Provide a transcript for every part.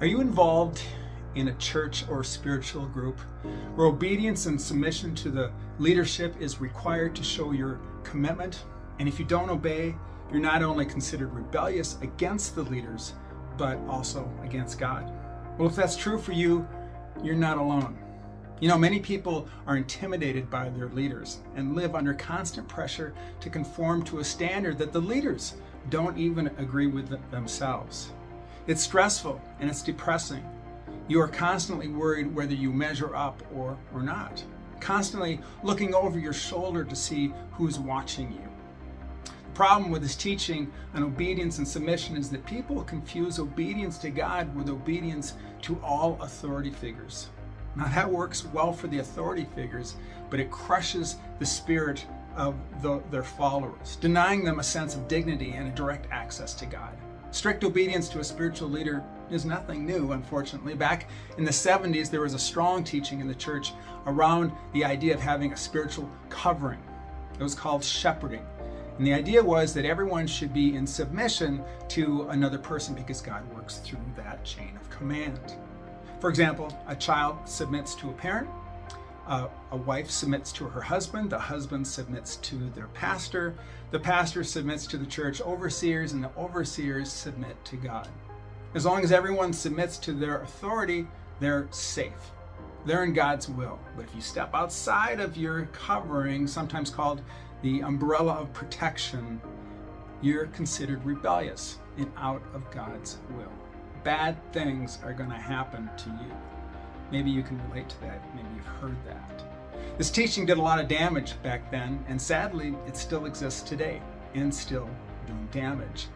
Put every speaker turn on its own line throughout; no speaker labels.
Are you involved in a church or spiritual group where obedience and submission to the leadership is required to show your commitment? And if you don't obey, you're not only considered rebellious against the leaders, but also against God. Well, if that's true for you, you're not alone. You know, many people are intimidated by their leaders and live under constant pressure to conform to a standard that the leaders don't even agree with themselves. It's stressful and it's depressing. You are constantly worried whether you measure up or not, constantly looking over your shoulder to see who's watching you. The problem with this teaching on obedience and submission is that people confuse obedience to God with obedience to all authority figures. Now that works well for the authority figures, but it crushes the spirit of their followers, denying them a sense of dignity and a direct access to God. Strict obedience to a spiritual leader is nothing new, unfortunately. Back in the 70s, there was a strong teaching in the church around the idea of having a spiritual covering. It was called shepherding. And the idea was that everyone should be in submission to another person because God works through that chain of command. For example, a child submits to a parent, a wife submits to her husband, the husband submits to their pastor, the pastor submits to the church overseers, and the overseers submit to God. As long as everyone submits to their authority, they're safe. They're in God's will. But if you step outside of your covering, sometimes called the umbrella of protection, you're considered rebellious and out of God's will. Bad things are going to happen to you. Maybe you can relate to that. Maybe you've heard that. This teaching did a lot of damage back then, and sadly, it still exists today and still doing damage.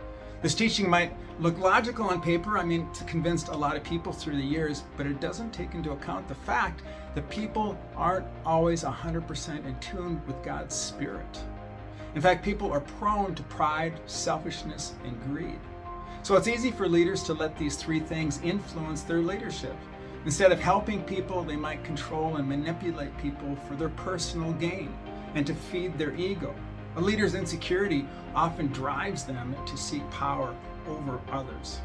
This teaching might look logical on paper. It's convinced a lot of people through the years, but it doesn't take into account the fact that people aren't always 100% in tune with God's Spirit. In fact, people are prone to pride, selfishness, and greed. So it's easy for leaders to let these three things influence their leadership. Instead of helping people, they might control and manipulate people for their personal gain and to feed their ego. A leader's insecurity often drives them to seek power over others.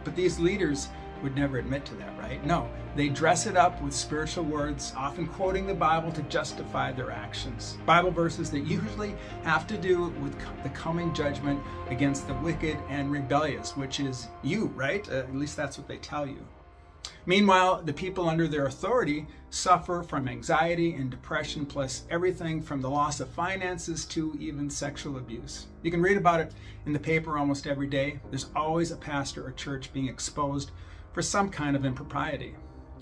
But these leaders would never admit to that, right? No, they dress it up with spiritual words, often quoting the Bible to justify their actions. Bible verses that usually have to do with the coming judgment against the wicked and rebellious, which is you, right? At least that's what they tell you. Meanwhile, the people under their authority suffer from anxiety and depression, plus everything from the loss of finances to even sexual abuse. You can read about it in the paper almost every day. There's always a pastor or church being exposed for some kind of impropriety.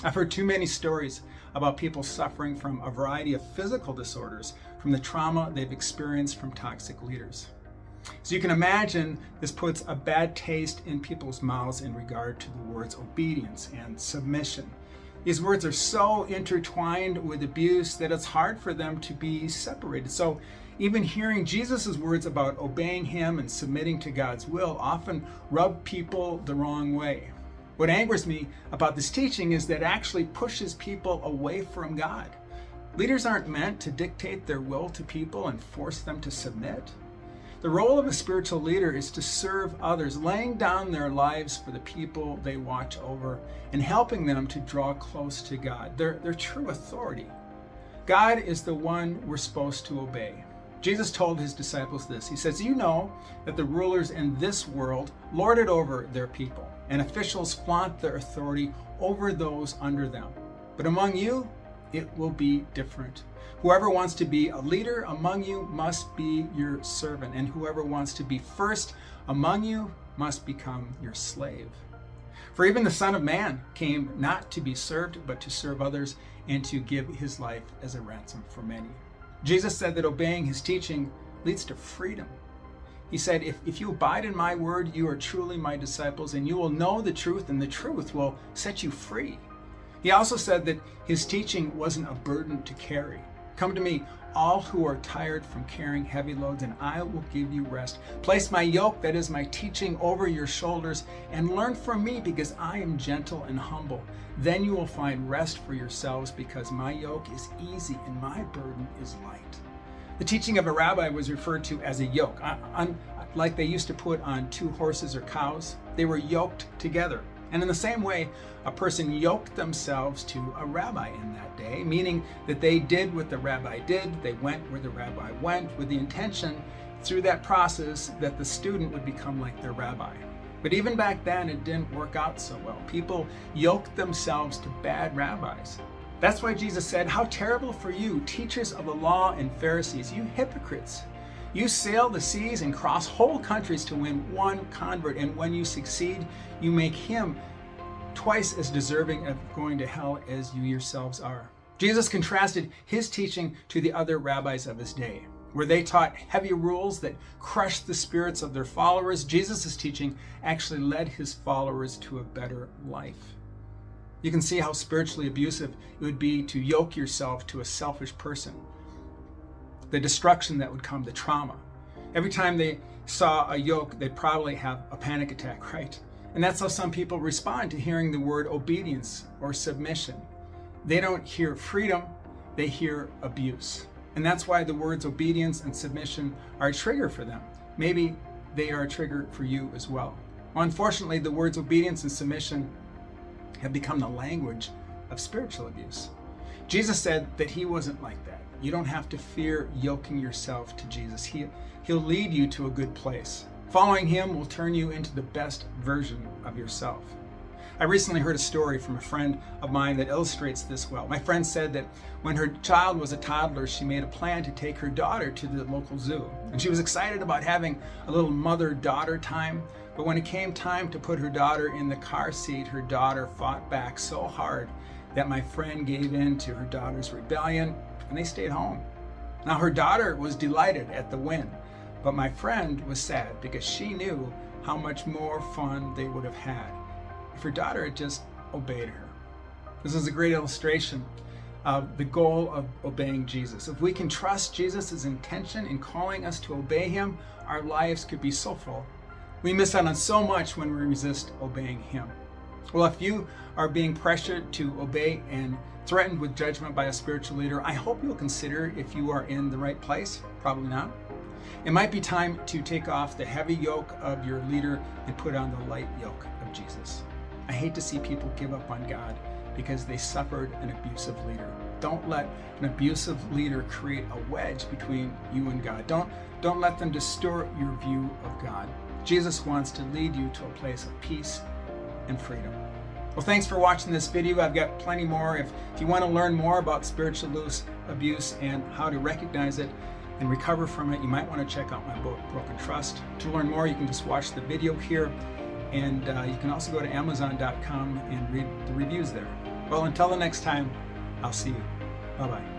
I've heard too many stories about people suffering from a variety of physical disorders from the trauma they've experienced from toxic leaders. So you can imagine this puts a bad taste in people's mouths in regard to the words obedience and submission. These words are so intertwined with abuse that it's hard for them to be separated. So even hearing Jesus' words about obeying him and submitting to God's will often rub people the wrong way. What angers me about this teaching is that it actually pushes people away from God. Leaders aren't meant to dictate their will to people and force them to submit. The role of a spiritual leader is to serve others, laying down their lives for the people they watch over and helping them to draw close to God, their true authority. God is the one we're supposed to obey. Jesus told his disciples this. He says, "You know that the rulers in this world lord it over their people, and officials flaunt their authority over those under them. But among you, it will be different. Whoever wants to be a leader among you must be your servant, and whoever wants to be first among you must become your slave. For even the Son of Man came not to be served, but to serve others and to give his life as a ransom for many." Jesus said that obeying his teaching leads to freedom. He said, if you abide in my word, you are truly my disciples, and you will know the truth, and the truth will set you free. He also said that his teaching wasn't a burden to carry. "Come to me, all who are tired from carrying heavy loads, and I will give you rest. Place my yoke, that is my teaching, over your shoulders, and learn from me, because I am gentle and humble. Then you will find rest for yourselves, because my yoke is easy and my burden is light." The teaching of a rabbi was referred to as a yoke. like they used to put on 2 horses or cows. They were yoked together. And in the same way, a person yoked themselves to a rabbi in that day, meaning that they did what the rabbi did, they went where the rabbi went, with the intention through that process that the student would become like their rabbi. But even back then, it didn't work out so well. People yoked themselves to bad rabbis. That's why Jesus said, "How terrible for you, teachers of the law and Pharisees, you hypocrites! You sail the seas and cross whole countries to win one convert, and when you succeed, you make him twice as deserving of going to hell as you yourselves are." Jesus contrasted his teaching to the other rabbis of his day, where they taught heavy rules that crushed the spirits of their followers. Jesus' teaching actually led his followers to a better life. You can see how spiritually abusive it would be to yoke yourself to a selfish person. The destruction that would come, the trauma. Every time they saw a yoke, they'd probably have a panic attack, right? And that's how some people respond to hearing the word obedience or submission. They don't hear freedom, they hear abuse. And that's why the words obedience and submission are a trigger for them. Maybe they are a trigger for you as well. Well, unfortunately, the words obedience and submission have become the language of spiritual abuse. Jesus said that he wasn't like that. You don't have to fear yoking yourself to Jesus. He'll lead you to a good place. Following him will turn you into the best version of yourself. I recently heard a story from a friend of mine that illustrates this well. My friend said that when her child was a toddler, she made a plan to take her daughter to the local zoo. And she was excited about having a little mother-daughter time. But when it came time to put her daughter in the car seat, her daughter fought back so hard that my friend gave in to her daughter's rebellion, and they stayed home. Now her daughter was delighted at the win, but my friend was sad because she knew how much more fun they would have had if her daughter had just obeyed her. This is a great illustration of the goal of obeying Jesus. If we can trust Jesus' intention in calling us to obey him, our lives could be so full. We miss out on so much when we resist obeying him. Well, if you are being pressured to obey and threatened with judgment by a spiritual leader, I hope you'll consider if you are in the right place. Probably not. It might be time to take off the heavy yoke of your leader and put on the light yoke of Jesus. I hate to see people give up on God because they suffered an abusive leader. Don't let an abusive leader create a wedge between you and God. Don't let them distort your view of God. Jesus wants to lead you to a place of peace and freedom. Well, thanks for watching this video. I've got plenty more. If you want to learn more about spiritual abuse and how to recognize it and recover from it, you might want to check out my book, Broken Trust. To learn more, you can just watch the video here, and you can also go to Amazon.com and read the reviews there. Well, until the next time, I'll see you. Bye-bye.